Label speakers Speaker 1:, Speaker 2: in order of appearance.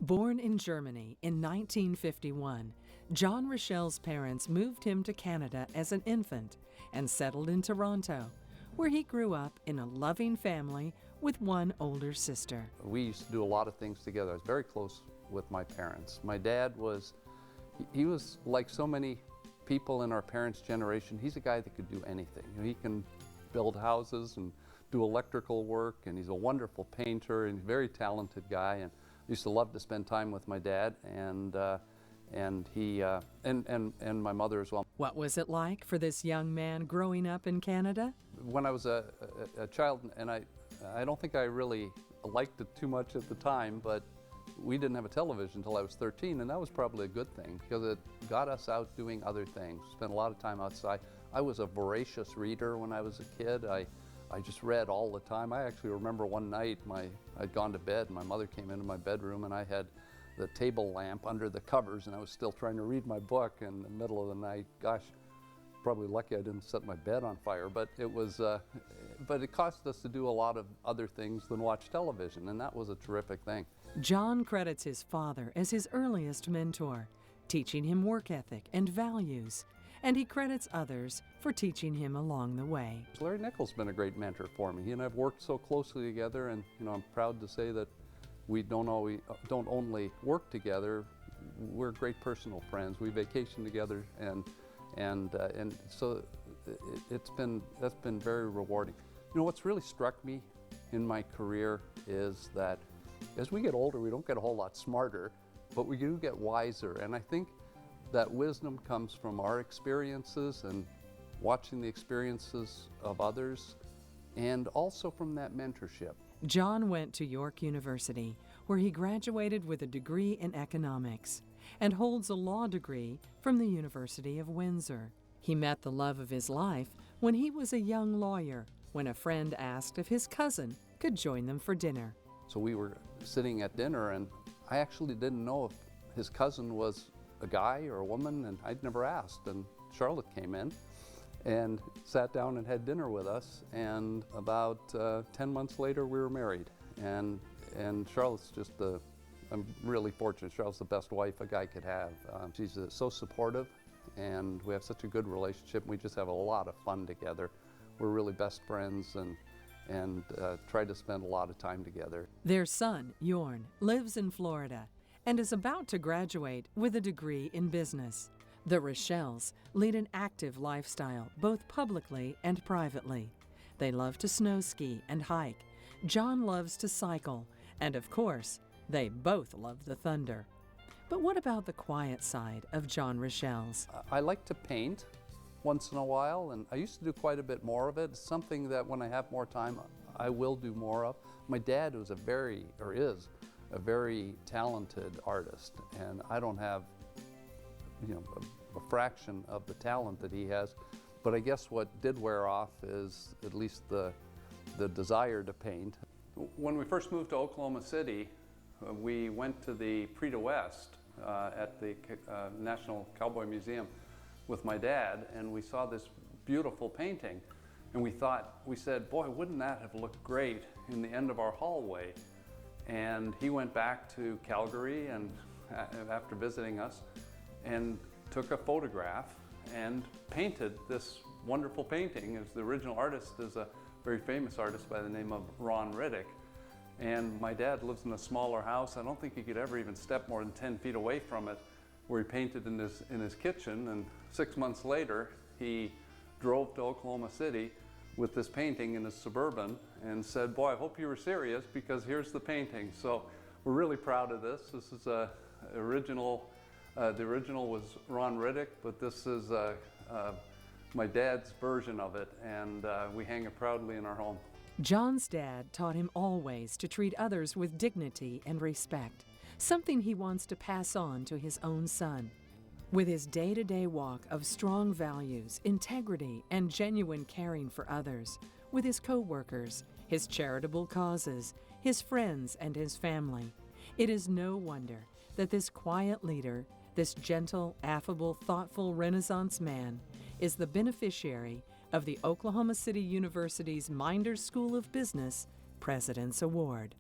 Speaker 1: Born in Germany in 1951, John Richels' parents moved him to Canada as an infant and settled in Toronto, where he grew up in a loving family with one older sister.
Speaker 2: We used to do a lot of things together. I was very close with my parents. My dad was, he was like so many people in our parents' generation, he's a guy that could do anything. You know, he can build houses and do electrical work, and he's a wonderful painter and a very talented guy. And I used to love to spend time with my dad and my mother as well.
Speaker 1: What was it like for this young man growing up in Canada?
Speaker 2: When I was a child, and I don't think I really liked it too much at the time, but we didn't have a television until I was 13, and that was probably a good thing because it got us out doing other things. Spent a lot of time outside. I was a voracious reader when I was a kid. I just read all the time. I actually remember one night I'd gone to bed and my mother came into my bedroom and I had the table lamp under the covers and I was still trying to read my book in the middle of the night. Gosh, probably lucky I didn't set my bed on fire, but it was, but it caused us to do a lot of other things than watch television, and that was a terrific thing.
Speaker 1: John credits his father as his earliest mentor, teaching him work ethic and values, and he credits others for teaching him along the way.
Speaker 2: Larry Nichols has been a great mentor for me. He and I have worked so closely together, and I'm proud to say that we don't only work together, we're great personal friends. We vacation together, and so that's been very rewarding. What's really struck me in my career is that as we get older, we don't get a whole lot smarter, but we do get wiser. And I think that wisdom comes from our experiences and watching the experiences of others, and also from that mentorship.
Speaker 1: John went to York University, where he graduated with a degree in economics and holds a law degree from the University of Windsor. He met the love of his life when he was a young lawyer, when a friend asked if his cousin could join them for dinner.
Speaker 2: So we were sitting at dinner, and I actually didn't know if his cousin was a guy or a woman, and I'd never asked. And Charlotte came in and sat down and had dinner with us, and about 10 months later we were married. And Charlotte's just I'm really fortunate. Charlotte's the best wife a guy could have. She's so supportive, and we have such a good relationship. We just have a lot of fun together. We're really best friends and try to spend a lot of time together.
Speaker 1: Their son, Jorn, lives in Florida and is about to graduate with a degree in business. The Richels lead an active lifestyle, both publicly and privately. They love to snow ski and hike. John loves to cycle, and of course, they both love the thunder. But what about the quiet side of John Richels?
Speaker 2: I like to paint once in a while, and I used to do quite a bit more of it. It's something that when I have more time, I will do more of. My dad is a very talented artist, and I don't have a fraction of the talent that he has. But I guess what did wear off is at least the desire to paint. When we first moved to Oklahoma City, we went to the Prix de West at the National Cowboy Museum with my dad, and we saw this beautiful painting, and we said, boy, wouldn't that have looked great in the end of our hallway? And he went back to Calgary and after visiting us and took a photograph and painted this wonderful painting. As the original artist is a very famous artist by the name of Ron Riddick. And my dad lives in a smaller house. I don't think he could ever even step more than 10 feet away from it, where he painted in his kitchen. And 6 months later, he drove to Oklahoma City with this painting in his Suburban and said, boy, I hope you were serious because here's the painting. So we're really proud of this. This is the original was Ron Riddick, but this is my dad's version of it, and we hang it proudly in our home.
Speaker 1: John's dad taught him always to treat others with dignity and respect, something he wants to pass on to his own son. With his day-to-day walk of strong values, integrity, and genuine caring for others, with his co-workers, his charitable causes, his friends, and his family, it is no wonder that this quiet leader, this gentle, affable, thoughtful Renaissance man, is the beneficiary of the Oklahoma City University's Meinders School of Business President's Award.